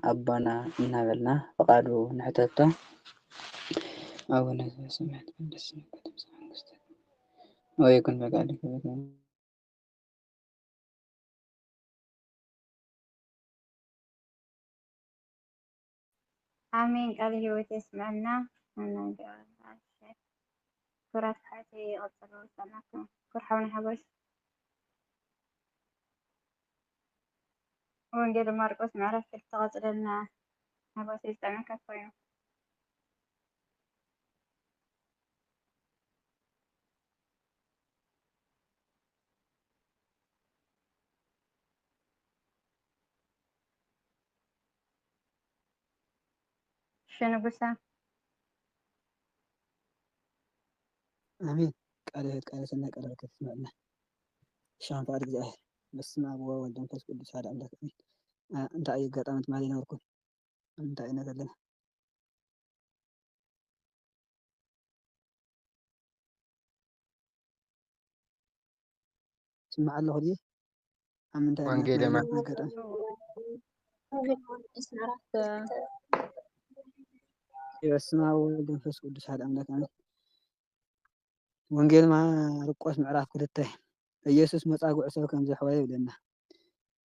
أبانا نابلنا فقالوا نحتته أبونا سمعت بس ويكون فقالك آمين. قال هي تسمعنا أنا كرات حياتي أصلا سنكم كرحون حبش ونجد ماركوس معرفة التغط لنا حبش يستمع كفاية شنو بسا آمين. قال سنة قال تسمعنا شان فارق زاهر بس ما أبوه ولدهم فس قدس هذا أملاك أمين. أنت أي قطعة مالي نوركم أنت أي نقل لنا سمع الله دي أم أنت أنك وانجيل مالي ما نوركم قطعة بس ما ولدهم فس قدس هذا أملاك أمين. وانجيل ما رقوس معراف كلته ኢየሱስ መጻጉዕ ሰብ ከም ዘሕወየ ይብለና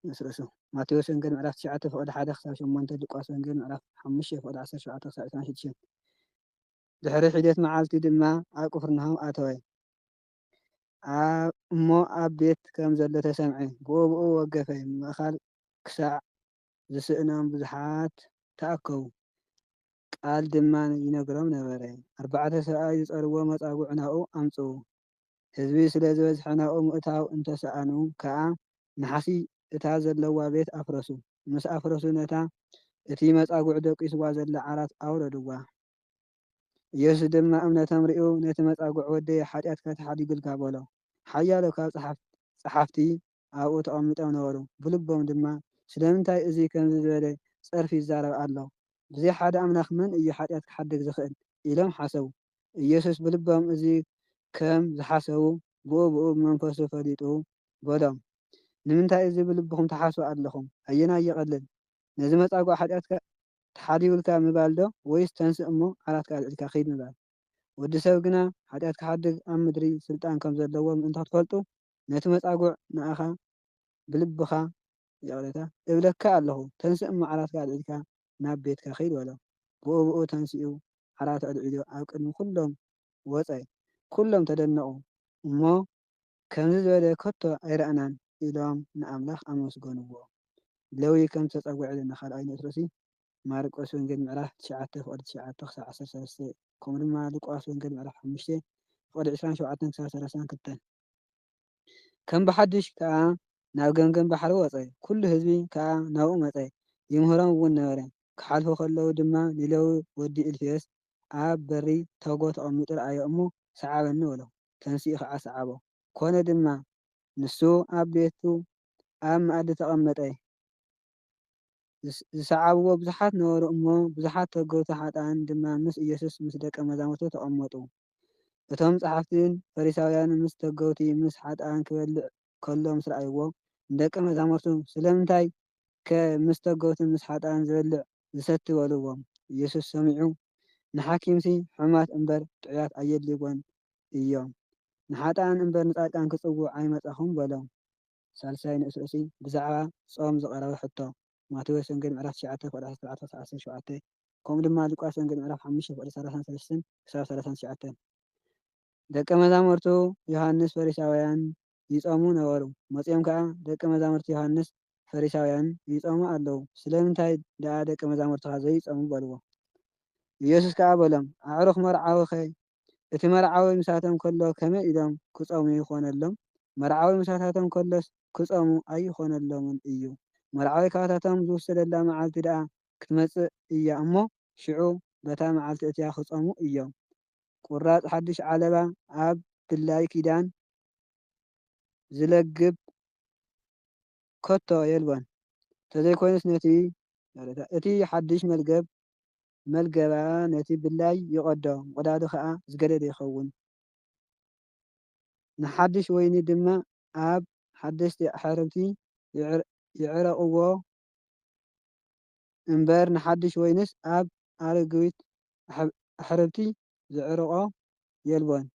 መስረሱ ማቴዎስ ወንጌል ምዕራፍ 9 ፍቅዲ 1 ክሳብ 8 ሉቃስ ወንጌል ምዕራፍ 5 ፍቅዲ 17 ክሳብ 26 ድሕሪ ሒደት መዓልቲ ድማ ኣብ ቅፍርናሆም ኣተወ እሞ ኣብ ቤት ከም ዘሎ ተሰምዐ ብኡ ወገፈ ምእኻል ክሳዕ ዝስእኖም ብዙሓት ተኣከቡ ቃል ድማ ይነግሮም ነበረ 4 ሰብኣይ ዝፀርዎ መጻጉዕ ናብኡ ኣምፅኡ ህዝቢ ስለ ዝበዝሐ ናብኡ ምእታው እንተሰኣኑ ከዓ ናሓሲ እታ ዘለዋ ቤት ኣፍረሱ ምስ ኣፍረሱ ነታ እቲ መጻጉዕ ደቂስዋ ዘላ ዓራት ኣውረድዋ ኢየሱስ ድማ እምነቶም ሪኡ ነቲ መጻጉዕ ወደይ ሓጢኣትካ ተሓዲጉልካ በሎ ሓያሎ ካብ ጸሓፍቲ ኣብኡ ተቐሚጦም ነበሩ ብልቦም ድማ ስለምንታይ እዚ ከምዚ ዝበለ ፀርፊ ይዛረብ ኣሎ ብዘይ ሓደ ኣምላኽ መን እዩ ሓጢኣት ክሓድግ ዝኽእል ኢሎም ሓሰቡ ኢየሱስ ብልቦም እዚ ከም ዝሓሰቡ ብኡ መንፈሱ ፈሊጡ በሎም ንምንታይ እዚ ብልብኹም ተሓስቡ ኣለኹም ኣየና የቐልል ነዚ መጻጉዕ ሓጢኣትካ ተሓዲጉልካ ምባል ዶ ወይስ ተንስእ እሞ ዓራትካ ኣልዒልካ ኸይድ ምባል ወዲ ሰብ ግና ሓጢኣት ክሓድግ ኣብ ምድሪ ስልጣን ከም ዘለዎ ምእንታ ትፈልጡ ነቲ መጻጉዕ ንኣኻ ብልብኻ የቕለታ እብለካ ኣለኹ ተንስእ እሞ ዓራትካ ኣልዒልካ ናብ ቤትካ ኸይድ በሎ ብኡ ተንስኡ ዓራቱ ኣልዒሉ ኣብ ቅድሚ ኩሎም ወፀ ኩሎም ተደነቑ እሞ ከምዚ ዝበለ ከቶ ኣይረአናን ኢሎም ንኣምላኽ ኣመስገንዎ ለዊ ከም ተጸጉዐ ለና ካልኣይ ንእትሮሲ ማርቆስ ወንጌል ምዕራፍ 9 ፍቅዲ 9 ክሳብ 13 ከምኡ ድማ ሉቃስ ወንጌል ምዕራፍ 5 ፍቅዲ 27 ክሳብ 32 ከም ብሓድሽ ከዓ ናብ ገምገም ባሕሪ ወፀ ኩሉ ህዝቢ ከዓ ናብኡ መፀ ይምህሮም እውን ነበረ ክሓልፉ ከለዉ ድማ ንሌዊ ወዲ ኢልፌስ ኣብ በሪ ተጎ ተቐሚጡ ረኣዮ እሞ ሰዓበኒ በሎ ተንስኡ ከዓ ሰዓቦ ኮነ ድማ ንሱ ኣብ ቤቱ ኣብ መኣዲ ተቐመጠ ዝሰዓብዎ ብዙሓት ነበሩ እሞ ብዙሓት ተገውቲ ሓጣን ድማ ምስ ኢየሱስ ምስ ደቀ መዛሙርቱ ተቐመጡ እቶም ጸሓፍትን ፈሪሳውያን ምስ ተገውቲ ምስ ሓጣን ክበልዕ ከሎ ምስ ረኣይዎ ደቀ መዛሙርቱ ስለምንታይ ምስ ተገውቲ ምስ ሓጣን ዝበልዕ ዝሰቲ በልዎም ኢየሱስ ሰሚዑ ንሓኪምሲ ሕማት እምበር ጥዑያት ኣየድልይዎን እዮም ንሓጣን እምበር ንጻድቃን ክጽውዕ ኣይመጻኹም በሎም ሳልሳይ ንእስርእሲ ብዛዕባ ጾም ዝቐረበ ሕቶ ማቴዎስ ወንጌል ምዕራፍ 9 ፍቅዲ 17 ከምኡ ድማ ሉቃስ ወንጌል ምዕራፍ 5 ፍቅዲ 33 ክሳብ 39 ደቀ መዛሙርቱ ዮሃንስ ፈሪሳውያን ይጾሙ ነበሩ መጺኦም ከዓ ደቀ መዛሙርቱ ዮሃንስ ፈሪሳውያን ይጾሙ ኣለዉ ስለምንታይ ደኣ ደቀ መዛሙርትኻ ዘይጾሙ በልዎ ኢየሱስ ከዓ በሎም ኣዕሩኽ መርዓዊ ኸ እቲ መርዓዊ ምሳቶም ከሎ ከመይ ኢሎም ክጾሙ ይኾነሎም መርዓዊ ምሳታቶም ከሎስ ክጾሙ ኣይኾነሎምን እዩ መርዓዊ ካብታቶም ዝውሰደላ መዓልቲ ደኣ ክትመጽእ እያ እሞ ሽዑ በታ መዓልቲ እትያ ክጾሙ እዮም ቁራጽ ሓድሽ ዓለባ ኣብ ብላይ ኪዳን ዝለግብ ከቶ የልቦን ተዘይኮይኑስ እቲ ሓድሽ መልገባ ነቲ ብላይ ይቐዶ ምቕዳዱ ከዓ ዝገደደ ይኸውን ንሓድሽ ወይኒ ድማ ኣብ ሓደስቲ ኣሕርምቲ ይዕረቕዎ እምበር ንሓድሽ ወይንስ ኣብ ኣረጊት ኣሕርብቲ ዝዕርቆ የልቦን።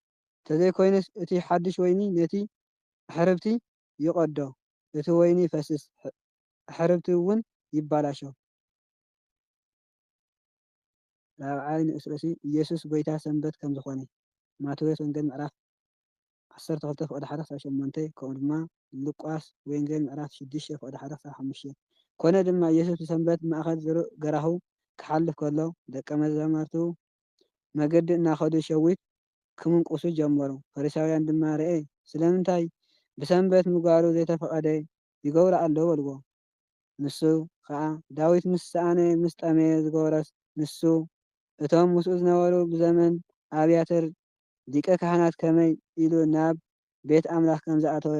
ተዘይኮይንስ እቲ ሓድሽ ወይኒ ነቲ ኣሕርብቲ ይቐዶ፣ እቲ ወይኒ ይፈስስ፣ ኣሕርብቲ እውን ይባላሾ። ራብዓይ ንኡስ ርእሲ ኢየሱስ ጎይታ ሰንበት ከም ዝኾነ ማቴዎስ ወንጌል ምዕራፍ 12:1-8 ከምኡ ድማ ሉቃስ ወንጌል ምዕራፍ 6:1-5 ኮነ ድማ ኢየሱስ ብሰንበት ማእኸል ገራሁ ክሓልፍ ከሎ ደቀ መዛሙርቱ መገዲ እናኸዱ ሸዊት ክምንቁሱ ጀመሩ። ፈሪሳውያን ድማ ርአ ስለምንታይ ብሰንበት ምግባሩ ዘይተፈቐደ ይገብሩ ኣለዉ በልዎ። ንሱ ከዓ ዳዊት ምስ ሰኣነ ምስ ጠመየ ዝገበሮስ ንሱ እቶም ምስኡ ዝነበሩ ብዘመን ኣብያተር ሊቀ ካህናት ከመይ ኢሉ ናብ ቤት ኣምላኽ ከም ዝኣተወ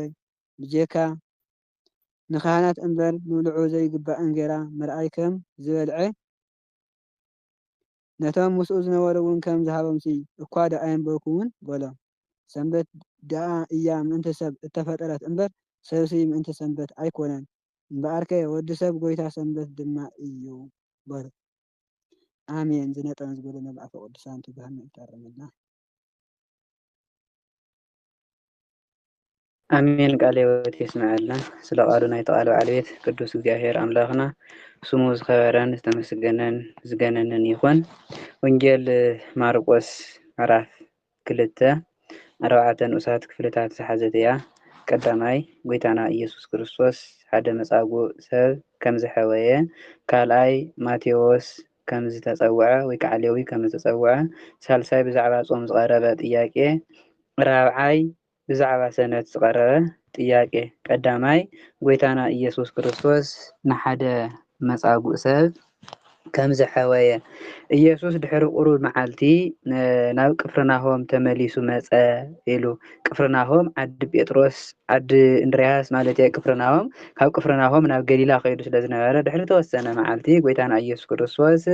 ብጀካ ንካህናት እምበር ምብልዑ ዘይግባእ እንጀራ ምርኣይ ከም ዝበልዐ ነቶም ምስኡ ዝነበሩ እውን ከም ዝሃቦምሲ እኳ ዶ ኣየንበብኩምን በሎም። ሰንበት ደኣ እያ ምእንቲ ሰብ እተፈጠረት እምበር ሰብሲ ምእንቲ ሰንበት ኣይኮነን። እምበኣርከ ወዲ ሰብ ጎይታ ሰንበት ድማ እዩ በሉ። ኣሜን። ዝነጠን ዝብሉና ብኣፈ ቅዱሳን ትጉሃን ይታረመና። ኣሜን። ቃለ ሕይወት ይስምዐልና። ስለ ቃሉ ናይ ተቃለ ባለቤት ቅዱስ እግዚአብሔር ኣምላኽና ስሙ ዝኸበረን ዝተመስገነን ዝገነንን ይኹን። ወንጌል ማርቆስ ምዕራፍ 2 ንኡሳት ክፍልታት ዝሓዘት እያ። ቀዳማይ ጎይታና ኢየሱስ ክርስቶስ ሓደ መጻጉዕ ሰብ ከም ዝሐወየ፣ ካልኣይ ማቴዎስ ከም ዝተጸውዐ ወይ ከዓ ሌዊ ከም ዝተጸውዐ፣ ሳልሳይ ብዛዕባ ጾም ዝቐረበ ጥያቄ፣ ራብዓይ ብዛዕባ ሰነት ዝቐረበ ጥያቄ። ቀዳማይ ጎይታና ኢየሱስ ክርስቶስ ንሓደ መጻጉዕ ሰብ ከም ዝሐወየ ኢየሱስ ድሕሪ ቁሩብ መዓልቲ ናብ ቅፍርናሆም ተመሊሱ መጸ ኢሉ። ቅፍርናሆም ዓዲ ጴጥሮስ ዓዲ እንድርያስ ማለት እየ። ቅፍርናሆም ካብ ቅፍርናሆም ናብ ገሊላ ከይዱ ስለ ዝነበረ ድሕሪ ተወሰነ መዓልቲ ጎይታና ኢየሱስ ክርስቶስ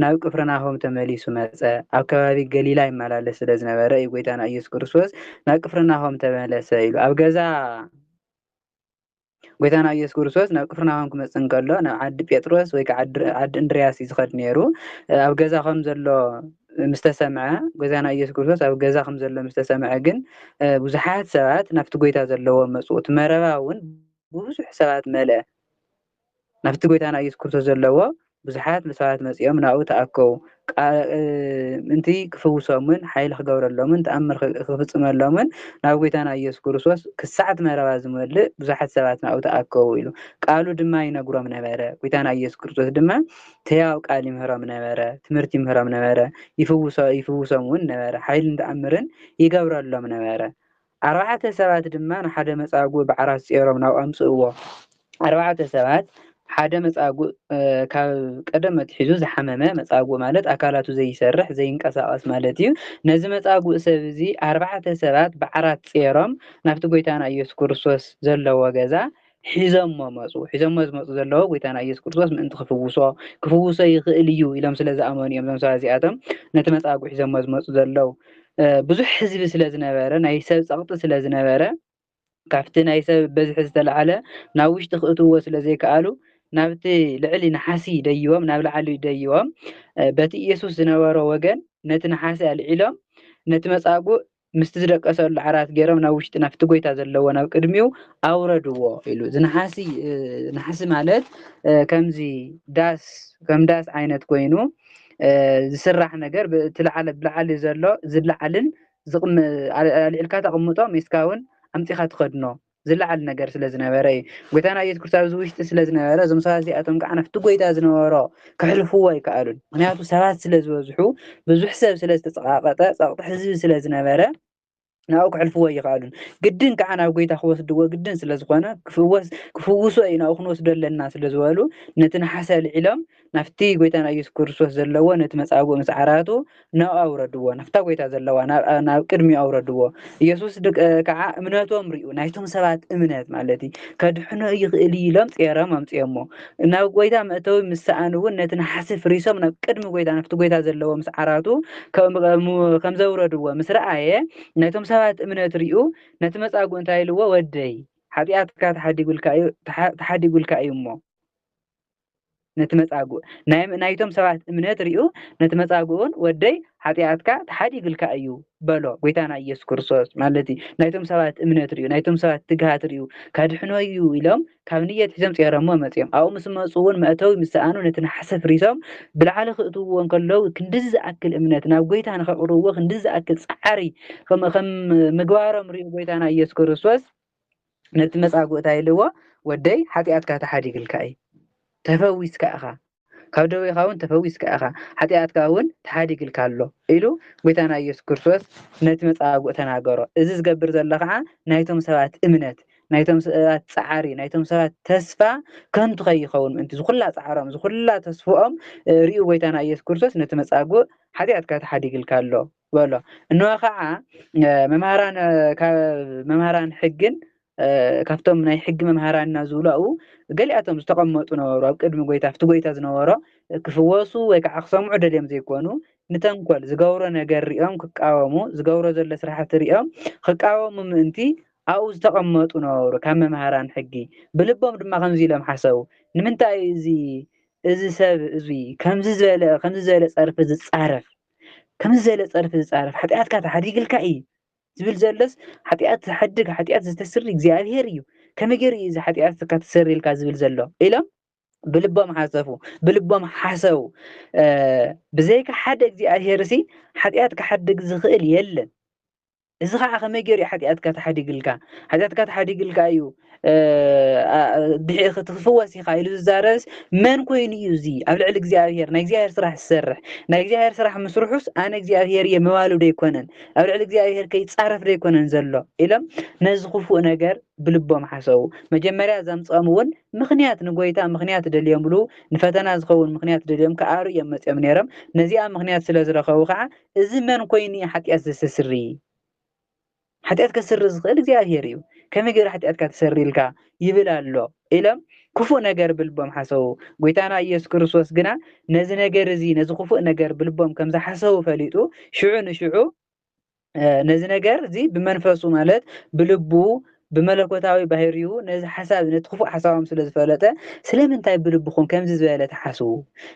ናብ ቅፍርናሆም ተመሊሱ መጸ። ኣብ ከባቢ ገሊላ ይመላለስ ስለ ዝነበረ እዩ ጎይታና ኢየሱስ ክርስቶስ ናብ ቅፍርናሆም ተመለሰ ኢሉ። ኣብ ገዛ ጎይታና ኢየሱስ ክርስቶስ ናብ ቅፍርናሆም ክመጽእ እንከሎ ናብ ዓዲ ጴጥሮስ ወይ ከዓ ዓዲ እንድርያስ እዩ ዝኸድ ነይሩ። ኣብ ገዛ ከም ዘሎ ምስተሰምዐ ጎይታና ኢየሱስ ክርስቶስ ኣብ ገዛ ከም ዘሎ ምስተሰምዐ ግን ብዙሓት ሰባት ናብቲ ጎይታ ዘለዎም መፁ። እቲ መረባ እውን ብዙሕ ሰባት መልአ። ናብቲ ጎይታና ኢየሱስ ክርስቶስ ዘለዎ ብዙሓት ሰባት መፂኦም ናብኡ ተኣከቡ። እንቲ ክፍውሶምን ሓይሊ ክገብረሎምን ተኣምር ክፍፅመሎምን ናብ ጎይታና ኢየሱስ ክርስቶስ ክሳዕት መረባ ዝመልእ ብዙሓት ሰባት ናብኡ ተኣከቡ ኢሉ ቃሉ ድማ ይነግሮም ነበረ። ጎይታና ኢየሱስ ክርስቶስ ድማ ሕያው ቃል ይምህሮም ነበረ፣ ትምህርቲ ይምህሮም ነበረ፣ ይፍውሶም እውን ነበረ፣ ሓይልን ተኣምርን ይገብረሎም ነበረ። 4 ሰባት ድማ ንሓደ መጻጉዕ ብዓራት ፀይሮም ናብኡ ኣምፅእዎ። 4 ሰባት ሓደ መጻጉዕ ካብ ቀደም ኣትሒዙ ዝሓመመ መጻጉዕ ማለት ኣካላቱ ዘይሰርሕ ዘይንቀሳቀስ ማለት እዩ። ነዚ መጻጉዕ ሰብ እዚ 4 ሰባት ብዓራት ፀይሮም ናብቲ ጎይታና ኢየሱስ ክርስቶስ ዘለዎ ገዛ ሒዞሞ መፁ። ሒዞሞ ዝመፁ ዘለዎ ጎይታና ኢየሱስ ክርስቶስ ምእንቲ ክፍውሶ ይኽእል እዩ ኢሎም ስለ ዝኣመኑ እዮም። እዞም ሰባት እዚኣቶም ነቲ መጻጉዕ ሒዞሞ ዝመፁ ዘለው ብዙሕ ህዝቢ ስለ ዝነበረ ናይ ሰብ ፀቕጢ ስለ ዝነበረ ካብቲ ናይ ሰብ በዝሒ ዝተለዓለ ናብ ውሽጢ ክእትውዎ ስለ ዘይከኣሉ ናብቲ ልዕሊ ናሓሲ ደይቦም ናብ ላዕሊ ደይቦም በቲ ኢየሱስ ዝነበሮ ወገን ነቲ ናሓሲ ኣልዒሎም ነቲ መጻጉዕ ምስቲ ዝደቀሰሉ ዓራት ገይሮም ናብ ውሽጢ ናብቲ ጎይታ ዘለዎ ናብ ቅድሚው ኣውረድዎ ኢሉ። እዚ ናሓሲ ማለት ከምዚ ከም ዳስ ዓይነት ኮይኑ ዝስራሕ ነገር ብላዕሊ ዘሎ ዝለዓልን ኣልዒልካ ተቐምጦ ሜስካ እውን ኣምፂኻ ትኸድኖ ዝለዓል ነገር ስለ ዝነበረ እዩ። ጎይታና ኢየሱስ ክርስቶስ ኣብዚ ውሽጢ ስለ ዝነበረ እዞም ሰባት እዚኣቶም ከዓ ናብቲ ጎይታ ዝነበሮ ከሕልፍዎ ኣይከኣሉን። ምክንያቱ ሰባት ስለ ዝበዝሑ ብዙሕ ሰብ ስለ ዝተፀቃቐጠ ፀቕጢ ህዝቢ ስለ ዝነበረ ናብኡ ክሕልፍዎ ኣይከኣሉን። ግድን ከዓ ናብ ጎይታ ክወስድዎ ግድን ስለ ዝኾነ ክፍውሶ እዩ ናብኡ ክንወስዶ ኣለና ስለ ዝበሉ ነቲ ናሓሲ ኣልዒሎም ናብቲ ጎይታና ኢየሱስ ክርስቶስ ዘለዎ ነቲ መጻጉዕ ምስ ዓራቱ ናብኡ ኣውረድዎ። ናብታ ጎይታ ዘለዋ ናብ ቅድሚ ኣውረድዎ። ኢየሱስ ከዓ እምነቶም ርኡ ናይቶም ሰባት እምነት ማለት እዩ ከድሕኖ ይኽእል ኢሎም ፀይሮም ኣምፅኦሞ ናብ ጎይታ መእተዊ ምስ ሰኣኑ እውን ነቲ ናሓሲ ፍሪሶም ናብ ቅድሚ ጎይታ ናብቲ ጎይታ ዘለዎ ምስ ዓራቱ ከም ዘውረድዎ ምስ ረኣየ ናይቶም ሰባት እምነት ርኡ ነቲ መጻጉዕ እንታይ ኢልዎ ወደይ ሓጢኣትካ ተሓዲጉልካ እዩ እሞ نتمتعجو نايتهم سبعة إمنات ريو نتمتعجون ودي حتياتك تحديقلك أيو بلو قويتانا يسوع كريستوس مالتي نايتهم سبعة إمنات ريو نايتهم سبعة تجهات ريو كادحنو يو إلهم كابنية حزم تيارمو متيم أو مسمى صون مأتوي مسانو نتنحسف ريسام بالعالم خطوون كلو كندز أكل إمناتنا قويتانا خقروه كندز أكل صحري خم مقوارم ريو قويتانا يسوع كريستوس نتمتعجو تايلوا ودي حتياتك تحديقلك أي تفويس كأخا ካብ ደዌኻ እውን ተፈዊስካ ኢኻ ሓጢኣትካ እውን ተሓዲግልካ ኣሎ ኢሉ ጎይታና ኢየሱስ ክርስቶስ ነቲ መጻጉዕ ተናገሮ እዚ ዝገብር ዘሎ ከዓ ናይቶም ሰባት እምነት ናይቶም ሰባት ጻዕሪ ናይቶም ሰባት ተስፋ ከንቱ ከይኸውን ምእንቲ ዝኹላ ጻዕሮም ዝኹላ ተስፍኦም ሪኡ ጎይታና ኢየሱስ ክርስቶስ ነቲ መጻጉዕ ሓጢኣትካ ተሓዲግልካ ኣሎ በሎ እንሆ ከዓ መምሃራን ሕግን ካብቶም ናይ ሕጊ መምሃራንና ዝብላኡ ገሊኣቶም ዝተቐመጡ ነበሩ ኣብ ቅድሚ ጎይታ ፍቲ ጎይታ ዝነበሮ ክፍወሱ ወይ ከዓ ክሰምዑ ደልዮም ዘይኮኑ ንተንኮል ዝገብሮ ነገር ሪኦም ክቃወሙ ዝገብሮ ዘሎ ስራሕቲ ሪኦም ክቃወሙ ምእንቲ ኣብኡ ዝተቐመጡ ነበሩ ካብ መምሃራን ሕጊ ብልቦም ድማ ከምዚ ኢሎም ሓሰቡ ንምንታይ እዚ ሰብ እዚ ከምዚ ዝበለ ፀርፊ ዝፃረፍ ሓጢኣትካ ተሓዲግልካ እዩ ዝብል ዘለስ ሓጢኣት ዝሓድግ ሓጢኣት ዝተስሪ እግዚኣብሔር እዩ ከመይ ገይሩ እዚ ሓጢኣትካ ተሰሪልካ ዝብል ዘሎ ኢሎም ብልቦም ሓሰቡ ብልቦም ሓሰቡ ብዘይካ ሓደ እግዚኣብሔር ሲ ሓጢኣት ክሓድግ ዝኽእል የለን እዚ ከዓ ከመይ ገይሩ ሓጢኣትካ ተሓዲግልካ እዩ ብሕኢ ክትፍወስ ኢኻ ኢሉ ዝዛረብስ መን ኮይኑ እዩ እዚ ኣብ ልዕሊ እግዚኣብሔር ናይ እግዚኣብሔር ስራሕ ዝሰርሕ ናይ እግዚኣብሔር ስራሕ ምስርሑስ ኣነ እግዚኣብሔር እየ መባሉ ደይኮነን ኣብ ልዕሊ እግዚኣብሔር ከይፃረፍ ደይኮነን ዘሎ ኢሎም ነዚ ክፉእ ነገር ብልቦም ሓሰቡ መጀመርያ ዘምፅኦም እውን ምክንያት ንጎይታ ምክንያት ደልዮም ብሉ ንፈተና ዝኸውን ምክንያት ደልዮም ከኣሩ እዮም መፅኦም ነይሮም ነዚኣ ምክንያት ስለ ዝረኸቡ ከዓ እዚ መን ኮይኑ ሓጢኣት ዘስተስሪ ሓጢኣት ከስሪ ዝኽእል እግዚኣብሔር እዩ ከመይ ገይሩ ሓጢኣትካ ተሰሪልካ ይብል ኣሎ ኢሎም ክፉእ ነገር ብልቦም ሓሰቡ ጎይታና ኢየሱስ ክርስቶስ ግና ነዚ ነገር እዚ ነዚ ክፉእ ነገር ብልቦም ከም ዝሓሰቡ ፈሊጡ ሽዑ ንሽዑ ነዚ ነገር እዚ ብመንፈሱ ማለት ብልቡ ብመለኮታዊ ባህሪኡ ነዚ ሓሳብ ነቲ ክፉእ ሓሳቦም ስለ ዝፈለጠ ስለምንታይ ብልብኹም ከምዚ ዝበለ ተሓስቡ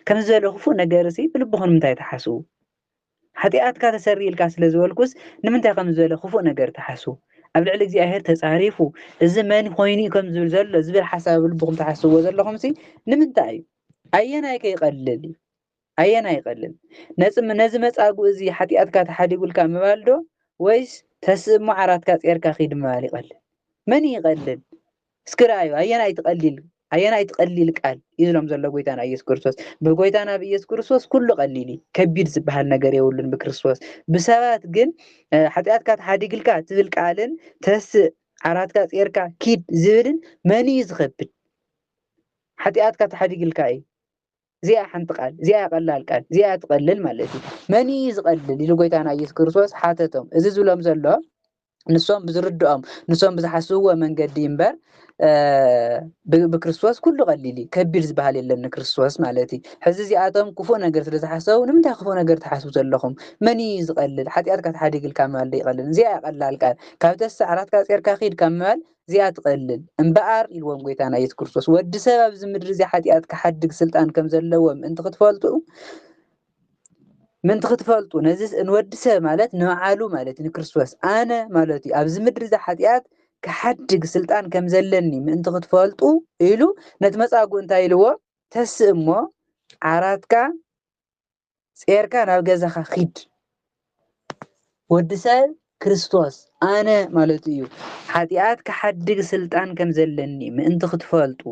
ከምዚ ዝበለ ክፉእ ነገር እዚ ብልብኹም ምንታይ ተሓስቡ ሓጢኣትካ ተሰሪልካ ስለ ዝበልኩስ ንምንታይ ከም ዝበለ ክፉእ ነገር ተሓስቡ ኣብ ልዕሊ እግዚኣብሔር ተጻሪፉ እዚ መን ኮይኑ ከም ዝብል ዘሎ ዝብል ሓሳብ ብልብኹም ተሓስብዎ ዘለኹም ሲ ንምንታይ እዩ ኣየናይ ከይቀልል ኣየናይ ይቀልል ነዚ መጻጉዕ እዚ ሓጢኣትካ ተሓዲጉልካ ምባል ዶ ወይስ ተስእሞ ዓራትካ ጼርካ ኺድ ምባል ይቀልል መን ይቀልል እስኪ ረኣዩ ኣየናይ ትቀሊል ቃል ይብሎም ዘሎ ጎይታና ኢየሱስ ክርስቶስ ብጎይታና ብኢየሱስ ክርስቶስ ኩሉ ቀሊል ከቢድ ዝበሃል ነገር የብሉን ብክርስቶስ ብሰባት ግን ሓጢኣትካ ተሓዲግልካ ትብል ቃልን ተስእ ዓራትካ ጼርካ ኪድ ዝብልን መን እዩ ዝኸብድ ሓጢኣትካ ተሓዲግልካ እዩ እዚኣ ሓንቲ ቃል እዚኣ ቀላል ቃል እዚኣ ትቀልል ማለት እዩ መን እዩ ዝቀልል ኢሉ ጎይታና ኢየሱስ ክርስቶስ ሓተቶም እዚ ዝብሎም ዘሎ ንሶም ብዝርድኦም ንሶም ብዝሓስብዎ መንገዲ እምበር ብክርስቶስ ኩሉ ቀሊል ከቢድ ዝበሃል የለን ክርስቶስ ማለት እዩ ሕዚ እዚኣቶም ክፉእ ነገር ስለ ዝሓሰቡ ንምንታይ ክፉእ ነገር ተሓስቡ ዘለኹም መን እዩ ዝቀልል ሓጢኣትካ ተሓዲግልካ ምባል ይቀልል እዚኣ ቀላል ቃል ካብ ተስዕ ዓራትካ ጼርካ ኺድካ ምባል እዚኣ ትቀልል እምበኣር ኢልዎም ጎይታና ኢየሱስ ክርስቶስ ወዲ ሰብ ኣብዚ ምድሪ እዚ ሓጢኣት ክሓድግ ስልጣን ከም ዘለዎም እንቲ ክትፈልጡ ነዚ ንወዲ ሰብ ማለት ንባዕሉ ማለት ንክርስቶስ ኣነ ማለት እዩ ኣብዚ ምድሪ እዚ ሓጢኣት ክሓድግ ስልጣን ከም ዘለኒ ምእንቲ ክትፈልጡ ኢሉ ነቲ መጻጉዕ እንታይ ኢልዎ ተስእ እሞ ዓራትካ ጼርካ ናብ ገዛኻ ኺድ ወዲ ሰብ ክርስቶስ ኣነ ማለት እዩ ሓጢኣት ክሓድግ ስልጣን ከም ዘለኒ ምእንቲ ክትፈልጡ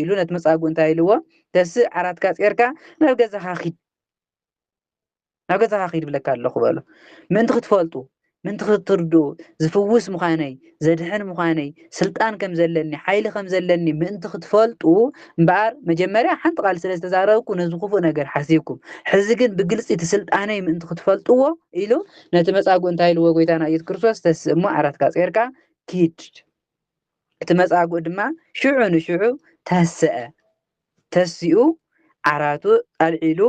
ኢሉ ነቲ መጻጉዕ እንታይ ኢልዎ ተስእ ዓራትካ ጼርካ ናብ ገዛኻ ኺድ ብለካ ኣለኹ በሎ ምእንቲ ክትፈልጡ ምእንቲ ክትርድኡ ዝፍውስ ምዃነይ ዘድሕን ምዃነይ ስልጣን ከም ዘለኒ ሓይሊ ከም ዘለኒ ምእንቲ ክትፈልጡ እምበኣር መጀመርያ ሓንቲ ቃል ስለ ዝተዛረብኩ ነዚ ክፉእ ነገር ሓሲብኩም ሕዚ ግን ብግልፂ እቲ ስልጣነይ ምእንቲ ክትፈልጥዎ ኢሉ ነቲ መጻጉዕ እንታይ ኢልዎ ጎይታና ኢየሱስ ክርስቶስ ተስእ እሞ ዓራትካ ጼርካ ኪድ እቲ መጻጉዕ ድማ ሽዑ ንሽዑ ተስኡ ዓራቱ ኣልዒሉ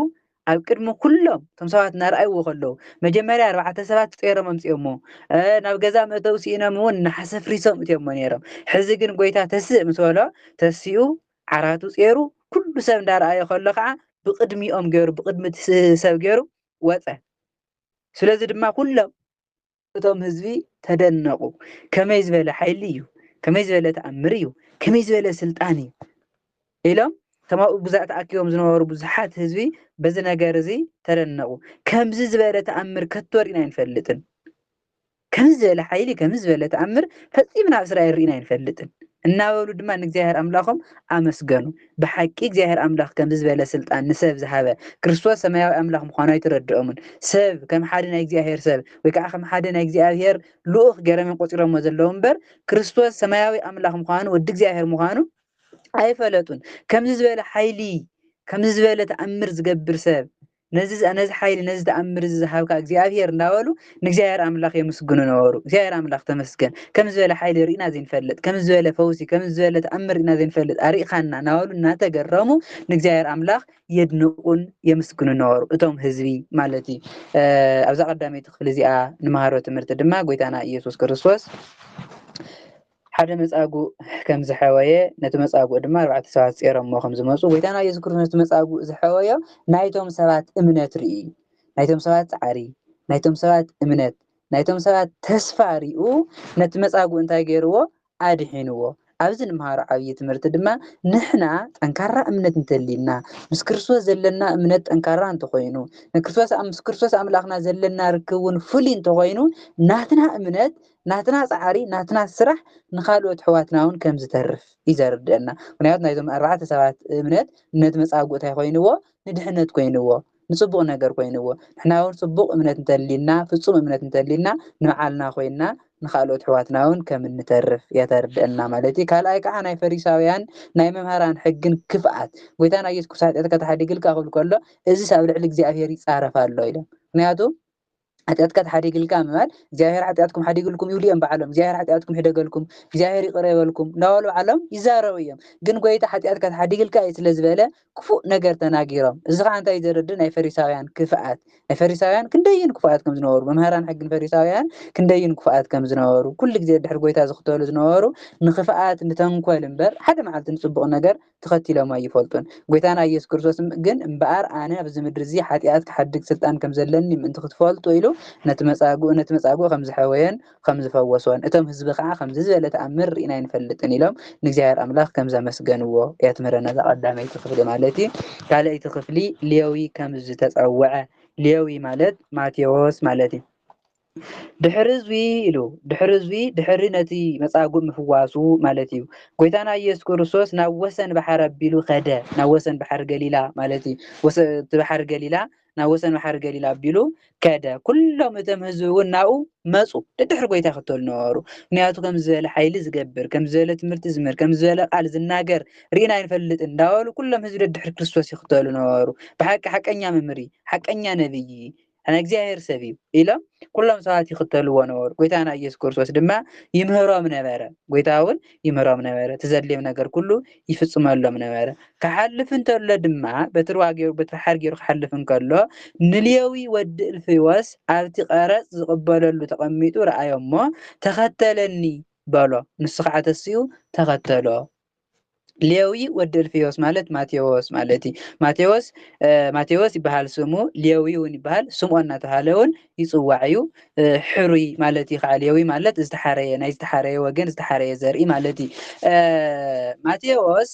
ኣብ ቅድሚ ኩሎም ቶም ሰባት እናርኣይዎ ከለዉ መጀመርያ 4 ሰባት ጼሮም ኣምፂኦሞ ናብ ገዛ መእተው ሲኢኖም እውን ናሓሰፍሪሶም እትዮሞ ነይሮም ሕዚ ግን ጎይታ ተስእ ምስ በሎ ተሲኡ ዓራቱ ጼሩ ኩሉ ሰብ እንዳረኣዮ ከሎ ከዓ ብቅድሚኦም ገይሩ ብቅድሚ ሰብ ገይሩ ወፀ ስለዚ ድማ ኩሎም እቶም ህዝቢ ተደነቁ ከመይ ዝበለ ሓይሊ እዩ ከመይ ዝበለ ተኣምር እዩ ከመይ ዝበለ ስልጣን እዩ ኢሎም ተማኡ ብዙሓት ተኣኪቦም ዝነበሩ ብዙሓት ህዝቢ በዚ ነገር እዚ ተደነቁ ከምዚ ዝበለ ተኣምር ከቶ ሪኢና ይንፈልጥን ከምዚ ዝበለ ሓይሊ ከምዚ ዝበለ ተኣምር ፈፂምና ኣብ እስራኤል ሪኢና ይንፈልጥን እናበሉ ድማ ንእግዚአብሔር ኣምላኾም ኣመስገኑ ብሓቂ እግዚአብሔር ኣምላኽ ከምዚ ዝበለ ስልጣን ንሰብ ዝሃበ ክርስቶስ ሰማያዊ ኣምላኽ ምዃኑ ኣይትረድኦምን ሰብ ከም ሓደ ናይ እግዚአብሔር ሰብ ወይ ከዓ ከም ሓደ ናይ እግዚአብሔር ልኡኽ ገይሮም ቆፂሮሞ ዘለዉ እምበር ክርስቶስ ሰማያዊ ኣምላኽ ምዃኑ ወዲ እግዚአብሔር ምዃኑ ኣይፈለጡን ከምዚ ዝበለ ሓይሊ ከምዚ ዝበለ ተኣምር ዝገብር ሰብ ነዚ ሓይሊ ነዚ ተኣምር ዝሃብካ እግዚአብሔር እንዳበሉ ንእግዚአብሔር ኣምላኽ የመስግኑ ነበሩ እግዚአብሔር ኣምላኽ ተመስገን ከምዚ ዝበለ ሓይሊ ሪኢና ዘይንፈልጥ ከምዚ ዝበለ ፈውሲ ከምዚ ዝበለ ተኣምር ሪኢና ዘይንፈልጥ ኣሪኢኻና እናበሉ እናተገረሙ ንእግዚአብሔር ኣምላኽ የድንቁን የመስግኑ ነበሩ እቶም ህዝቢ ማለት እዩ ኣብዛ ቀዳመይቲ ክፍሊ እዚኣ ንመሃሮ ትምህርቲ ድማ ጎይታና ኢየሱስ ክርስቶስ ሓደ መጻጉዕ ከም ዝሐወየ ነቲ መጻጉዕ ድማ 4 ሰባት ጼሮሞ ከም ዝመጹ ጎይታና ኢየሱስ ክርስቶስ መጻጉዕ ዝሐወዮ ናይቶም ሰባት እምነት ርኢ ናይቶም ሰባት ጻዕሪ ናይቶም ሰባት እምነት ናይቶም ሰባት ተስፋ ሪኡ ነቲ መጻጉዕ እንታይ ገይርዎ ኣድሒንዎ ኣብዚ ንመሃሮ ዓብዪ ትምህርቲ ድማ ንሕና ጠንካራ እምነት እንተሊና ምስ ክርስቶስ ዘለና እምነት ጠንካራ እንተኮይኑ ምስ ክርስቶስ ኣምላኽና ዘለና ርክቡን ፍሉይ እንተኮይኑ ናትና እምነት ናትና ጻዕሪ ናትና ስራሕ ንኻልኦት ሕዋትና እውን ከም ዝተርፍ ይዘርድአና ምክንያቱ ናይዞም 4 ሰባት እምነት ነቲ መጻጉዕ እንታይ ኮይንዎ ንድሕነት ኮይንዎ ንጽቡቕ ነገር ኮይንዎ ንሕና እውን ጽቡቕ እምነት እንተሊና ፍጹም እምነት እንተሊና ንባዕልና ኮይንና ንኻልኦት ሕዋትና እውን ከም እንተርፍ የተርድአና ማለት እዩ ካልኣይ ከዓ ናይ ፈሪሳውያን ናይ መምሃራን ሕግን ክፍኣት ጎይታና ኢየሱስ ክርስቶስ ኃጢአትካ ተሓዲግልካ ክብል ከሎ እዚ ኣብ ልዕሊ እግዚአብሔር ይጻረፍ ኣሎ ኢሎም ምክንያቱ ኃጢአትካ ተሓዲግልካ ምባል እግዚአብሔር ኃጢአትኩም ሓዲግልኩም ይብሉ እዮም በዓሎም እግዚአብሔር ኃጢአትኩም ይሕደገልኩም እግዚአብሔር ይቅር ይበልኩም እናበሉ በዓሎም ይዛረቡ እዮም ግን ጎይታ ኃጢአትካ ተሓዲግልካ እዩ ስለ ዝበለ ክፉእ ነገር ተናጊሮም እዚ ከዓ እንታይ ዘርድእ ናይ ፈሪሳውያን ክፍኣት ናይ ፈሪሳውያን ክንደይን ክፍኣት ከም ዝነበሩ መምሃራን ሕግን ፈሪሳውያን ክንደይን ክፍኣት ከም ዝነበሩ ኩሉ ግዜ ድሕሪ ጎይታ ዝኽተሉ ዝነበሩ ንኽፍኣት ንተንኮል እምበር ሓደ መዓልቲ ንጽቡቕ ነገር ተኸቲሎም ኣይፈልጡን ጎይታና ኢየሱስ ክርስቶስ ግን እምበኣር ኣነ ኣብዚ ምድሪ እዚ ኃጢአት ክሓድግ ስልጣን ከም ዘለኒ ምእንቲ ክትፈልጡ ኢሉ ነቲ መጻጉዕ ከም ዝሐወየን ከም ዝፈወሶን እቶም ህዝቢ ከዓ ከምዚ ዝበለ ተኣምር ሪኢና ይንፈልጥን ኢሎም ንእግዚአብሔር ኣምላኽ ከም ዘመስገንዎ የትምህረና ቀዳመይቲ ክፍሊ ማለት እዩ ካልአይቲ ክፍሊ ሌዊ ከም ዝተጸውዐ ሌዊ ማለት ማቴዎስ ማለት እዩ ድሕሪ ነቲ መጻጉዕ ምፍዋሱ ማለት እዩ ጎይታና ኢየሱስ ክርስቶስ ናብ ወሰን ባሕር ኣቢሉ ኸደ ናብ ወሰን ባሕር ገሊላ ማለት እዩ ባሕር ገሊላ ናብ ወሰን ባሕር ገሊላ ኣቢሉ ከደ ኩሎም እቶም ህዝቢ እውን ናብኡ መፁ ድሕሪ ጎይታ ይኽተሉ ነበሩ ምክንያቱ ከም ዝበለ ሓይሊ ዝገብር ከም ዝበለ ትምህርቲ ዝምህር ከም ዝበለ ቃል ዝናገር ሪኢና ይንፈልጥ እንዳበሉ ኩሎም ህዝቢ ድሕሪ ክርስቶስ ይኽተሉ ነበሩ ብሓቂ ሓቀኛ መምሪ ሓቀኛ ነብይ ኣነ እግዚአብሔር ሰብ እዩ ኢሎም ኩሎም ሰባት ይኽተልዎ ነበሩ ጎይታና ኢየሱስ ክርስቶስ ድማ ይምህሮም ነበረ ጎይታ እውን ይምህሮም ነበረ ተዘድልዮም ነገር ኩሉ ይፍጽመሎም ነበረ ክሓልፍ እንተሎ ድማ በትርሓር ገይሩ ክሓልፍ እንከሎ ንሌዊ ወዲ እልፍዮስ ኣብቲ ቀረፅ ዝቕበለሉ ተቐሚጡ ረኣዮሞ ተኸተለኒ በሎ ንሱ ከዓ ተስኡ ተኸተሎ ሌዊ ወዲ እልፍዮስ ማለት ማቴዎስ ማለት እዩ ማቴዎስ ይበሃል ስሙ ሌዊ እውን ይበሃል ስምዖን እናተባሃለ እውን ይጽዋዕ እዩ ሕሩይ ማለት እዩ ከዓ ሌዊ ማለት ዝተሓረየ ናይ ዝተሓረየ ወገን ዝተሓረየ ዘርኢ ማለት እዩ ማቴዎስ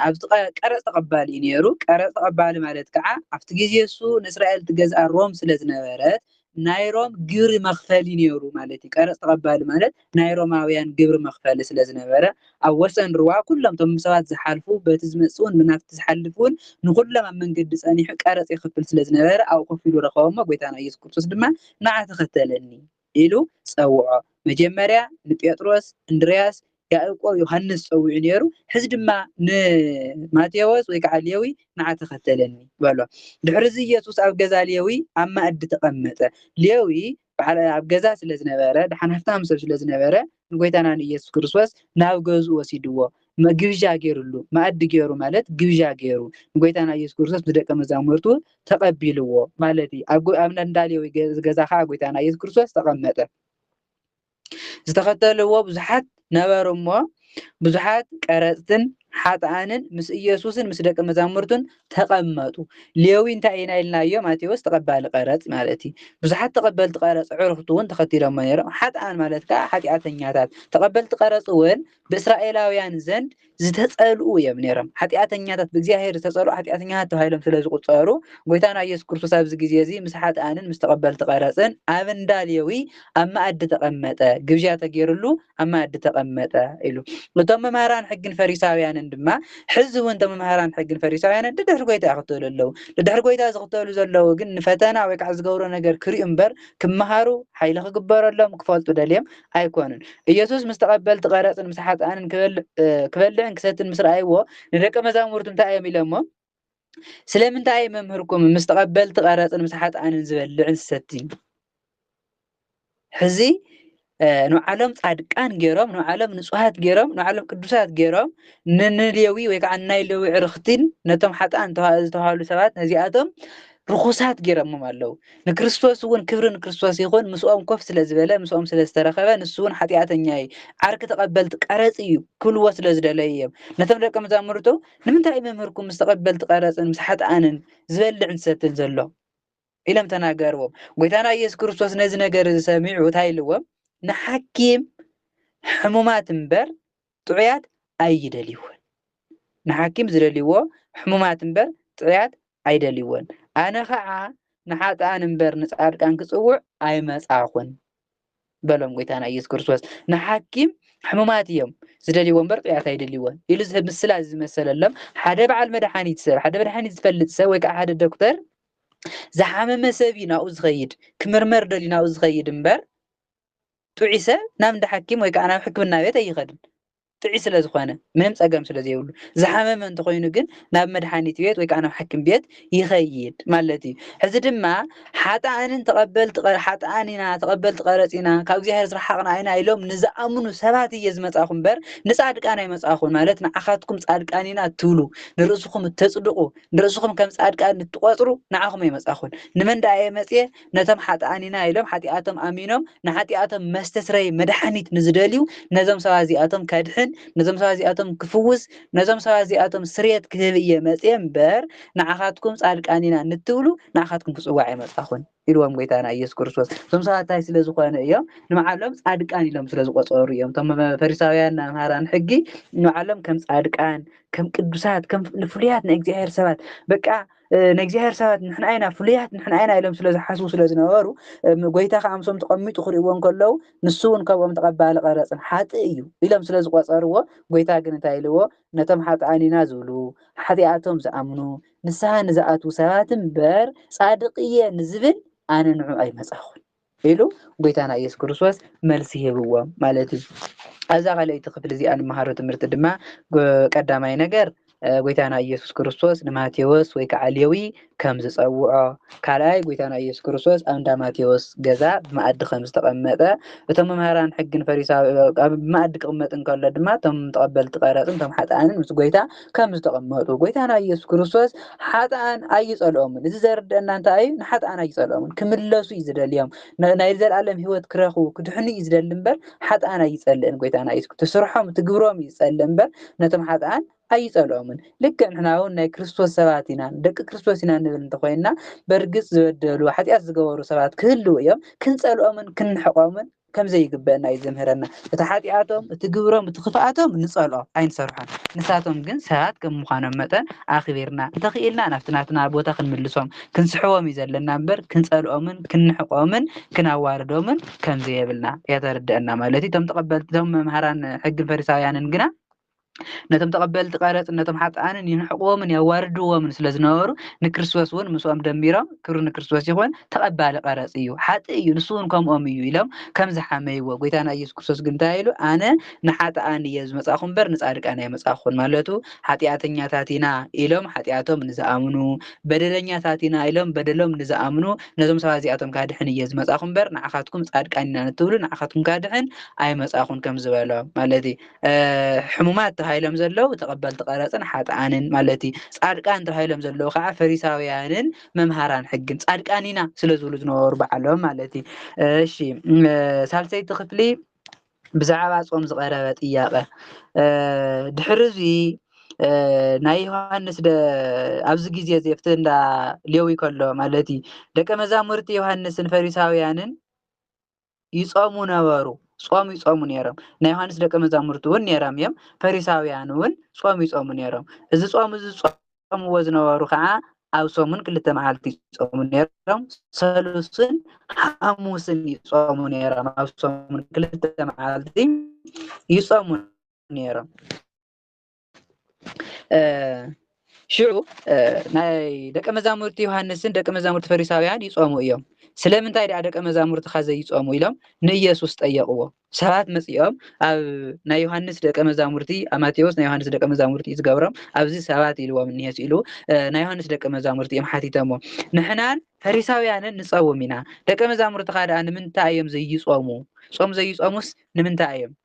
ኣብቲ ቀረፅ ተቐባሊ እዩ ነይሩ ቀረፅ ተቐባሊ ማለት ከዓ ኣብቲ ግዜ እሱ ንእስራኤል ትገዝኣ ሮም ስለ ዝነበረት ናይ ሮም ግብሪ መኽፈሊ ነይሩ ማለት እዩ ቀረፅ ተቐባሊ ማለት ናይ ሮማውያን ግብሪ መኽፈሊ ስለ ዝነበረ ኣብ ወሰን ሩባ ኩሎም ቶም ሰባት ዝሓልፉ በቲ ዝመፅውን ብናፍቲ ዝሓልፉን ንኩሎም ኣብ መንገዲ ጸኒሑ ቀረፅ ይኽፍል ስለ ዝነበረ ኣብኡ ኮፍ ኢሉ ረኸቦሞ ጎይታና ኢየሱስ ክርስቶስ ድማ ንዓ ተኸተለኒ ኢሉ ፀውዖ መጀመርያ ንጴጥሮስ እንድርያስ ያዕቆብ ዮሐንስ ፀውዑ ነይሩ ሕዚ ድማ ንማቴዎስ ወይ ከዓ ሌዊ ንዓ ተኸተለኒ በሎ ድሕሪ ኢየሱስ ኣብ ገዛ ሌዊ ኣብ ማእዲ ተቐመጠ ሌዊ ኣብ ገዛ ስለ ዝነበረ ድሓን ሃፍታም ሰብ ስለ ዝነበረ ንጎይታና ንኢየሱስ ክርስቶስ ናብ ገዝኡ ወሲድዎ ግብዣ ገይሩሉ ማእዲ ገይሩ ማለት ግብዣ ገይሩ ንጎይታና ኢየሱስ ክርስቶስ ብደቀ መዛሙርቱ ተቐቢልዎ ማለት እዩ ኣብ እንዳ ሌዊ ገዛ ከዓ ጎይታና ኢየሱስ ክርስቶስ ተቐመጠ ዝተኸተልዎ ብዙሓት ነበሩ እሞ ብዙሓት ቀረፅትን ሓጥኣንን ምስ ኢየሱስን ምስ ደቀ መዛሙርቱን ተቐመጡ ሌዊ እንታይ ኢና ኢልናዮ ማቴዎስ ተቐባሊ ቀረፅ ማለት እዩ ብዙሓት ተቐበልቲ ቀረፅ ዕርክቱ እውን ተኸቲሎሞ ነይሮም ሓጥኣን ማለት ከዓ ሓጢኣተኛታት ተቐበልቲ ቀረፅ እውን ብእስራኤላውያን ዘንድ ዝተፀልኡ እዮም ነይሮም ሓጢኣተኛታት ብእግዚአብሔር ዝተፀልኡ ሓጢኣተኛታት ተባሂሎም ስለ ዝቁፀሩ ጎይታና ኢየሱስ ክርስቶስ ኣብዚ ግዜ እዚ ምስ ሓጥኣንን ምስ ተቐበልቲ ቀረፅን ኣብ እንዳ ሌዊ ኣብ መኣዲ ተቐመጠ ግብዣ ተገይሩሉ ኣብ መኣዲ ተቐመጠ ኢሉ እቶም መምህራን ሕግን ፈሪሳውያንን ድማ ሕዚ እውን እቶም መምህራን ሕግን ፈሪሳውያንን ድሕሪ ጎይታ ይኽተሉ ኣለዉ ድሕሪ ጎይታ ዝኽተሉ ዘለዉ ግን ንፈተና ወይ ከዓ ዝገብሮ ነገር ክሪኡ እምበር ክመሃሩ ሓይሊ ክግበረሎም ክፈልጡ ደልዮም ኣይኮኑን ኢየሱስ ምስ ተቐበልቲ ቀረፅን ምስ ሓጥኣንን ክበልዕን ክሰትን ምስ ረኣይዎ ንደቀ መዛሙርቱ እንታይ እዮም ኢሎሞ ስለምንታይ መምህርኩም ምስ ተቐበልቲ ቀረፅን ምስ ሓጥኣንን ዝበልዕን ዝሰትን ሕዚ ንዓሎም ጻድቃን ገይሮም ንዓሎም ንጹሃት ገይሮም ንዓሎም ቅዱሳት ገይሮም ንሌዊ ወይ ከዓ ናይ ሌዊ ዕርክቲን ነቶም ሓጥኣን ዝተባሃሉ ሰባት ነዚኣቶም ርኩሳት ገይሮሞም ኣለዉ ንክርስቶስ እውን ክብሪ ንክርስቶስ ይኹን ምስኦም ኮፍ ስለ ዝበለ ምስኦም ስለ ዝተረኸበ ንሱ እውን ሓጢኣተኛ እዩ ዓርኪ ተቐበልቲ ቀረፅ እዩ ክብልዎ ስለ ዝደለዩ እዮም ነቶም ደቀ መዛሙርቱ ንምንታይ መምህርኩም ምስ ተቐበልቲ ቀረፅን ምስ ሓጥኣንን ዝበልዕን ዝሰትን ዘሎ ኢሎም ተናገርዎም ጎይታና ኢየሱስ ክርስቶስ ነዚ ነገር ሰሚዑ እንታይ ኢልዎም ንሓኪም ሕሙማት እምበር ጥዑያት ኣይደልይዎን ንሓኪም ዝደልይዎ ሕሙማት እምበር ጥዑያት ኣይደልይዎን ኣነ ከዓ ንሓጥኣን እምበር ንጻድቃን ክጽውዕ ኣይመጻኹን በሎም ጎይታና ኢየሱስ ክርስቶስ ንሓኪም ሕሙማት እዮም ዝደልይዎ እምበር ጥዑያት ኣይደልይዎን ኢሉ ምስላ ዝመሰለሎም ሓደ በዓል መድሓኒት ሰብ ሓደ መድሓኒት ዝፈልጥ ሰብ ወይ ከዓ ሓደ ዶክተር ዝሓመመ ሰብ እዩ ናብኡ ዝኸይድ ክምርመር ደልዩ ናብኡ ዝኸይድ እምበር ጥዑይ ሰብ ናብ እንዳ ሓኪም ወይ ከዓ ናብ ሕክምና ቤት ኣይኸድን ጥዑይ ስለ ዝኾነ ምንም ፀገም ስለ ዘይብሉ ዝሓመመ እንተኮይኑ ግን ናብ መድሓኒት ቤት ወይ ከዓ ናብ ሓኪም ቤት ይኸይድ ማለት እዩ ሕዚ ድማ ሓጥኣንን ሓጥኣኒና ተቐበልቲ ቀረፂና ካብ እግዚኣብሔር ዝረሓቕና ኢና ኢሎም ንዝኣምኑ ሰባት እየ ዝመጻኹ እምበር ንጻድቃን ኣይመጻኹን ማለት ንዓኻትኩም ጻድቃኒና እትብሉ ንርእስኹም እተጽድቁ ንርእስኹም ከም ጻድቃን እትቆፅሩ ንዓኹም ኣይመጻኹን ንመን ዳኣ እየ መፅየ ነቶም ሓጥኣኒና ኢሎም ሓጢኣቶም ኣሚኖም ንሓጢኣቶም መስተስረይ መድሓኒት ንዝደልዩ ነዞም ሰባት እዚኣቶም ከድሕን ነዞም ሰባት እዚኣቶም ክፍውስ ነዞም ሰባት እዚኣቶም ስርየት ክህብ እየ መፅየ እምበር ንዓኻትኩም ጻድቃኒና እንትብሉ ንዓኻትኩም ክጽዋዕ ኣይመጻኹን ኢልዎም ጎይታና ኢየሱስ ክርስቶስ እዞም ሰባት እንታይ ስለ ዝኾነ እዮም ንባዕሎም ጻድቃን ኢሎም ስለ ዝቆፀሩ እዮም እቶም ፈሪሳውያን መምህራን ሕጊ ንባዕሎም ከም ጻድቃን ከም ቅዱሳት ከም ፍሉያት ናይ እግዚኣብሔር ሰባት በቃ ናይ እግዚኣብሔር ሰባት ንሕና ኢና ፍሉያት ንሕና ኢና ኢሎም ስለ ዝሓስቡ ስለ ዝነበሩ ጎይታ ከዓ ምሶም ተቐሚጡ ክሪእዎም ከለዉ ንሱ እውን ካብኦም ተቐባሊ ቀረፅን ሓጥእ እዩ ኢሎም ስለ ዝቆፀርዎ ጎይታ ግን እንታይ ኢልዎ ነቶም ሓጥኣን ኢና ዝብሉ ሓጢኣቶም ዝኣምኑ ንስሓ ንዝኣትዉ ሰባት እምበር ጻድቕ እየ ንዝብል ኣነ ንዑ ኣይመጻኹን ኢሉ ጎይታና ኢየሱስ ክርስቶስ መልሲ ሂብዎም ማለት እዩ ኣብዛ ካልአይቲ ክፍሊ እዚኣ ንመሃሮ ትምህርቲ ድማ ቀዳማይ ነገር ጎይታና ኢየሱስ ክርስቶስ ንማቴዎስ ወይ ከዓ ሌዊ ከም ዝፀውዖ ካልኣይ ጎይታና ኢየሱስ ክርስቶስ ኣብ እንዳ ማቴዎስ ገዛ ብመኣዲ ከም ዝተቐመጠ እቶም መምህራን ሕግን ፈሪሳውያን ኣብ መኣዲ ክቕመጥ እንከሎ ድማ እቶም ተቐበልቲ ቀረፅን እቶም ሓጥኣንን ምስ ጎይታ ከም ዝተቐመጡ ጎይታና ኢየሱስ ክርስቶስ ሓጥኣን ኣይፀልኦምን እዚ ዘርድአና እንታይ እዩ ንሓጥኣን ኣይፀልኦምን ክምለሱ እዩ ዝደልዮም ናይ ዘለኣለም ሂወት ክረኽቡ ክድሕኑ እዩ ዝደሊ እምበር ሓጥኣን ኣይፀልእን ጎይታና ኢየሱስ ትስርሖም ትግብሮም እዩ ዝፀልእ እምበር ነቶም ሓጥኣን ኣይፀልኦምን ልክዕ ንሕና እውን ናይ ክርስቶስ ሰባት ኢና ደቂ ክርስቶስ ኢና ንብል እንተኮይንና በርግፅ ዝበደሉ ሓጢኣት ዝገበሩ ሰባት ክህልው እዮም ክንፀልኦምን ክንሕቆምን ከምዘይግበአና እዩ ዘምህረና እቲ ሓጢኣቶም እቲ ግብሮም እቲ ክፍኣቶም ንፀልኦ ኣይንሰርሖን ንሳቶም ግን ሰባት ከም ምዃኖም መጠን ኣኽቢርና እንተኽኢልና ናብቲ ናትና ቦታ ክንምልሶም ክንስሕቦም እዩ ዘለና እምበር ክንፀልኦምን ክንሕቆምን ክናዋርዶምን ከምዘየብልና የተረድአና ማለት እዩ እቶም ተቐበልቲ እቶም መምሃራን ሕግን ፈሪሳውያንን ግና ነቶም ተቐበልቲ ቀረፅን ነቶም ሓጥኣንን ይንሕቅዎምን ያዋርድዎምን ስለ ዝነበሩ ንክርስቶስ እውን ምስኦም ደሚሮም ክብሪ ንክርስቶስ ይኹን ተቐባሊ ቀረፅ እዩ ሓጥእ እዩ ንሱ እውን ከምኦም እዩ ኢሎም ከም ዝሓመይዎ ጎይታና ኢየሱስ ክርስቶስ ግን እንታይ ኢሉ ኣነ ንሓጥኣን እየ ዝመጻኹ እምበር ንጻድቃን ኣይመጻኹን ማለቱ ሓጢኣተኛታት ኢና ኢሎም ሓጢኣቶም ንዝኣምኑ በደለኛታት ኢና ኢሎም በደሎም ንዝኣምኑ ነዞም ሰባት እዚኣቶም ካድሕን እየ ዝመጻኹ እምበር ንዓኻትኩም ጻድቃን ኢና ንትብሉ ንዓኻትኩም ካድሕን ኣይመጻኹን ከም ዝበሎም ማለት እዩ ሕሙማት ተባሂሎም ዘለዉ ተቐበልቲ ቀረፅን ሓጥኣንን ማለት እዩ ጻድቃን ተባሂሎም ዘለዉ ከዓ ፈሪሳውያንን መምሃራን ሕግን ጻድቃን ኢና ስለ ዝብሉ ዝነበሩ በዓሎም ማለት እዩ እሺ ሳልሰይቲ ክፍሊ ብዛዕባ ጾም ዝቐረበ ጥያቐ ድሕሪ እዚ ናይ ዮሐንስ ኣብዚ ግዜ ዘፍት እንዳ ሌዊ ከሎ ማለቲ ደቀ መዛሙርቲ ዮሐንስን ፈሪሳውያንን ይጾሙ ነበሩ ጾም ይጾሙ ነይሮም ናይ ዮሐንስ ደቀ መዛሙርቲ እውን ነይሮም እዮም ፈሪሳውያን እውን ጾም ይጾሙ ነይሮም እዚ ጾም እዚ ጾምዎ ዝነበሩ ከዓ ኣብ ሰሙን ክልተ መዓልቲ ይጾሙ ነይሮም ሰሉስን ሐሙስን ይጾሙ ነይሮም ኣብ ሰሙን ክልተ መዓልቲ ይጾሙ ነይሮም ሽዑ ናይ ደቀ መዛሙርቲ ዮሐንስን ደቀ መዛሙርቲ ፈሪሳውያን ይጾሙ እዮም ስለምንታይ ደቀ መዛሙርቲ ከዘይጾሙ ኢሎም ንኢየሱስ ጠየቅዎ ሰባት መጽኦም ኣብ ናይ ዮሐንስ ደቀ መዛሙርቲ ማቴዎስ ናይ ዮሐንስ ደቀ መዛሙርቲ ዝገብሮም ኣብዚ ሰባት ኢልዎም እንሄስ ኢሉ ናይ ዮሐንስ ደቀ መዛሙርቲ እዮም ሓቲቶሞ ንሕናን ፈሪሳውያንን ንጸውም ኢና ደቀ መዛሙርቲ ካዳ ንምንታይ እዮም ዘይጾሙ ጾም ዘይጾሙስ ንምንታይ እዮም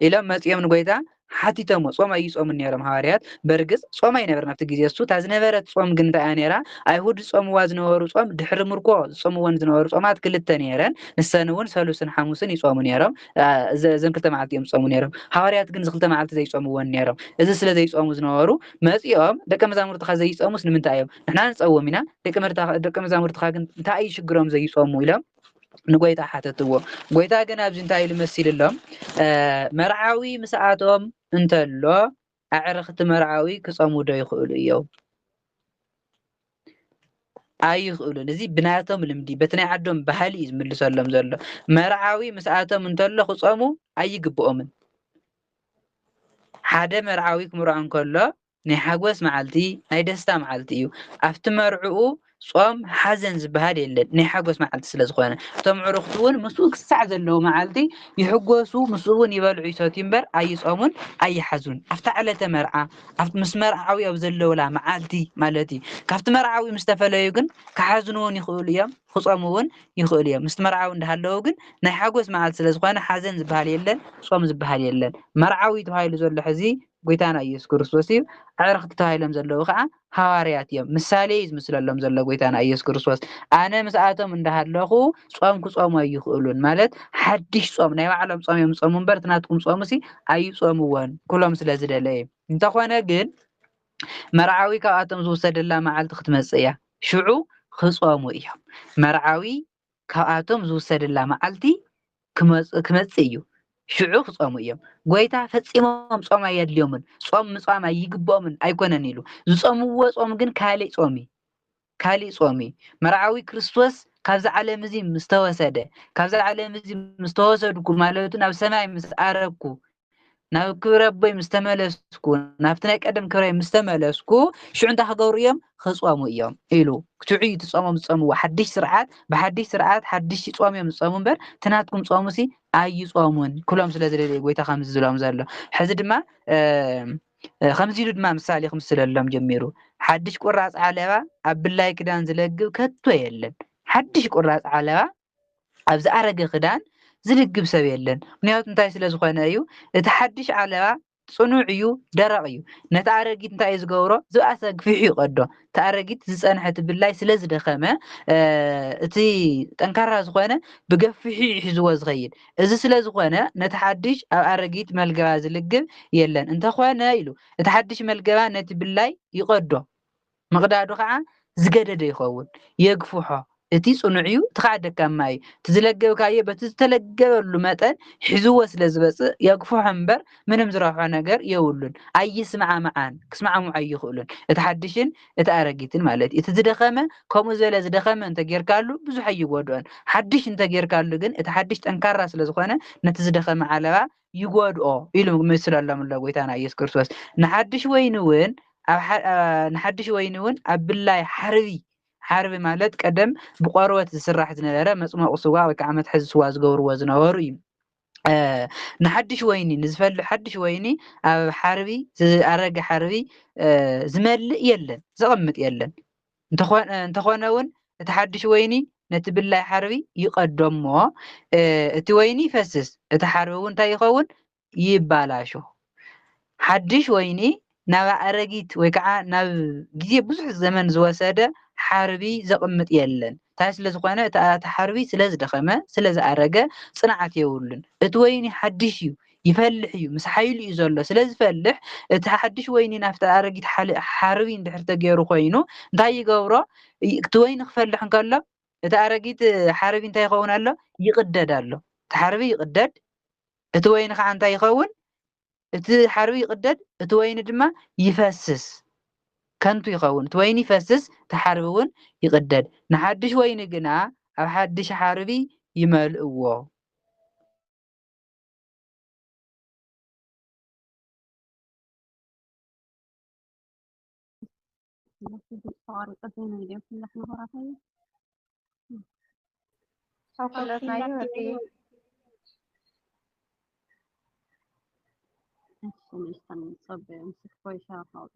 ኢሎም መጽኦም ንጎይታ ሓቲቶሞ ጾም ኣይጾሙ ነይሮም ሐዋርያት በርግጽ ጾም ኣይነበረን ኣብቲ ግዜ እሱ ታዝነበረት ጾም ግን እንታይ ነይራ ኣይሁድ ጾምዋ ዝነበሩ ጾም ድሕሪ ምርኮ ጾምዎን ዝነበሩ ጾማት ክልተ ነይረን ንሰን እውን ሰሉስን ሐሙስን ይጾሙ ነይሮም እዘን ክልተ መዓልቲ እዮም ጾሙ ነይሮም ሐዋርያት ግን ዝክልተ መዓልቲ ዘይጾምዎን ነይሮም እዚ ስለ ዘይጾሙ ዝነበሩ መጽኦም ደቀ መዛሙርትኻ ዘይጾሙስ ንምንታይ እዮም ንሕና ንጸውም ኢና ደቀ መዛሙርትኻ ግን እንታይ እዩ ሽግሮም ዘይጾሙ ኢሎም ንጎይታ ሓተትዎ ጎይታ ግን ኣብዚ እንታይ ኢሉ መሲልሎም መርዓዊ ምስኣቶም እንተሎ ኣዕርኽቲ መርዓዊ ክጾሙ ዶ ይኽእሉ እዮም ኣይኽእሉን እዚ ብናቶም ልምዲ በቲ ናይ ዓዶም ባህሊ እዩ ዝምልሰሎም ዘሎ መርዓዊ ምስኣቶም እንተሎ ክጾሙ ኣይግብኦምን ሓደ መርዓዊ ክምርዖ እንከሎ ናይ ሓጎስ መዓልቲ ናይ ደስታ መዓልቲ እዩ ኣብቲ መርዑኡ ጾም ሓዘን ዝበሃል የለን ናይ ሓጎስ መዓልቲ ስለ ዝኾነ እቶም ዕሩኽቲ እውን ምስኡ ክሳዕ ዘለዉ መዓልቲ ይሕጎሱ ምስኡ እውን ይበልዑ ይሰትዩ እምበር ኣይጾሙን ኣይሓዙን ኣብቲ ዕለተ መርዓ ኣብቲ ምስ መርዓዊ ኣብ ዘለውላ መዓልቲ ማለት እዩ ካብቲ መርዓዊ ምስ ተፈለዩ ግን ክሓዝኑ እውን ይኽእሉ እዮም ክጾሙ እውን ይኽእሉ እዮም ምስ መርዓዊ እንዳሃለዉ ግን ናይ ሓጎስ መዓልቲ ስለ ዝኾነ ሓዘን ዝበሃል የለን ጾም ዝበሃል የለን መርዓዊ ተባሂሉ ዘሎ ሕዚ ጎይታና ኢየሱስ ክርስቶስ እዩ ኣዕርኽቲ ተባሂሎም ዘለዉ ከዓ ሐዋርያት እዮም ምሳሌ ዝምስለሎም ዘሎ ጎይታና ኢየሱስ ክርስቶስ ኣነ ምስኣቶም እንዳሃለኹ ጾም ክጾሙ ኣይኽእሉን ማለት ሓድሽ ጾም ናይ ባዕሎም ጾም እዮም ጾሙ እምበር ትናትኩም ጾሙሲ ኣይጾምዎን ኩሎም ስለ ዝደለየ እንተኾነ ግን መርዓዊ ካብኣቶም ዝውሰደላ መዓልቲ ክትመጽእ እያ ሽዑ ክጾሙ እዮም መርዓዊ ካብኣቶም ዝውሰደላ መዓልቲ ክመጽእ እዩ ሽዑ ክጾሙ እዮም ጎይታ ፈጺሞም ጾም ኣየድልዮምን ጾም ምጽዋም ኣይግብኦምን ኣይኮነን ኢሉ ዝጾምዎ ጾም ግን ካልእ ጾሚ መርዓዊ ክርስቶስ ካብዚ ዓለም እዚ ምስተወሰደ ካብዚ ዓለም እዚ ምስተወሰድኩ ማለቱ ናብ ሰማይ ምስ ኣረግኩ ናብ ክብረ ኣቦይ ምስተመለስኩ ናብቲ ናይ ቀደም ክብረይ ምስተመለስኩ ሽዑ እንታይ ክገብሩ እዮም ክጾሙ እዮም ኢሉ ሽዑ እዩ ትጾሞም ዝጾምዎ ሓድሽ ስርዓት ብሓድሽ ስርዓት ሓድሽ ጾም እዮም ዝጾሙ እምበር ትናትኩም ጾሙሲ ኣይጾሙን ኩሎም ስለ ዝደለየ ጎይታ ከምዚ ዝብሎም ዘሎ ሕዚ ድማ ከምዚ ኢሉ ድማ ምሳሌ ክምስለሎም ጀሚሩ ሓድሽ ቁራጽ ዓለባ ኣብ ብላይ ክዳን ዝለግብ ከቶ የለን ሓድሽ ቁራጽ ዓለባ ኣብ ዝኣረገ ክዳን ዝልግብ ሰብ የለን ምክንያቱ እንታይ ስለ ዝኾነ እዩ እቲ ሓድሽ ዓለባ ጽኑዕ እዩ ደረቕ እዩ ነቲ ኣረጊት እንታይ እዩ ዝገብሮ ዝብኣሰ ግፊሑ ይቐዶ እቲ ኣረጊት ዝጸንሐት ብላይ ስለ ዝደኸመ እቲ ጠንካራ ዝኾነ ብገፊሑ ሒዝዎ ዝኸይድ እዚ ስለ ዝኾነ ነቲ ሓድሽ ኣብ ኣረጊት መልገባ ዝልግብ የለን እንተኾነ ኢሉ እቲ ሓድሽ መልገባ ነቲ ብላይ ይቐዶ ምቕዳዱ ከዓ ዝገደደ ይኸውን የግፍሖ እቲ ጽኑዕ እዩ እቲ ከዓ ደካማ እዩ እቲ ዝለገብካዮ በቲ ዝተለገበሉ መጠን ሒዝዎ ስለ ዝበጽእ የግፍሖ እምበር ምንም ዝረብሖ ነገር የብሉን ኣይስማዓምዓን ክስማዓምዑ ኣይኽእሉን እቲ ሓድሽን እቲ ኣረጊትን ማለት እዩ እቲ ዝደኸመ ከምኡ ዝበለ ዝደኸመ እንተጌርካሉ ብዙሕ ኣይጎድኦን ሓድሽ እንተጌርካሉ ግን እቲ ሓድሽ ጠንካራ ስለ ዝኾነ ነቲ ዝደኸመ ዓለባ ይጎድኦ ኢሉ ምስለሎም ኣሎ ጎይታና ኢየሱስ ክርስቶስ ንሓድሽ ወይኒ እውን ኣብ ብላይ ሓርቢ ማለት ቀደም ብቆርበት ዝስራሕ ዝነበረ መጽመቁ ስዋ ወይ ከዓ መትሐዚ ስዋ ዝገብርዎ ዝነበሩ እዩ ንሓድሽ ወይኒ ንዝፈልሕ ሓድሽ ወይኒ ኣብ ሓርቢ ዝኣረገ ሓርቢ ዝመልእ የለን ዝቕምጥ የለን እንተኾነ እውን እቲ ሓድሽ ወይኒ ነቲ ብላይ ሓርቢ ይቐዶሞ እቲ ወይኒ ይፈስስ እቲ ሓርቢ እውን እንታይ ይኸውን ይባላሾ ሓድሽ ወይኒ ናብ ኣረጊት ወይ ከዓ ናብ ግዜ ብዙሕ ዘመን ዝወሰደ ሓርቢ ዘቕምጥ የለን እንታይ ስለ ዝኾነ እቲ ሓርቢ ስለ ዝደኸመ ስለ ዝኣረገ ጽንዓት የብሉን እቲ ወይኒ ሓድሽ እዩ يفلح يو مسحيل يزول سلاز فلح تحدش ويني نافت أرجيت حاربين دحرت جيرو خوينو داي جورا توين خفلح نقول تأرجيت حاربين تاي خون الله يقدد الله تحاربي يقدد توين خان تاي خون تحاربي يقدد توين دما يفسس كنتو يخون توين يفسس تحاربون يقدد نحدش وين جنا أو حدش حاربي يملؤوا أو كل ما يهدي عشان يستنى نصب مسك كويس على بعض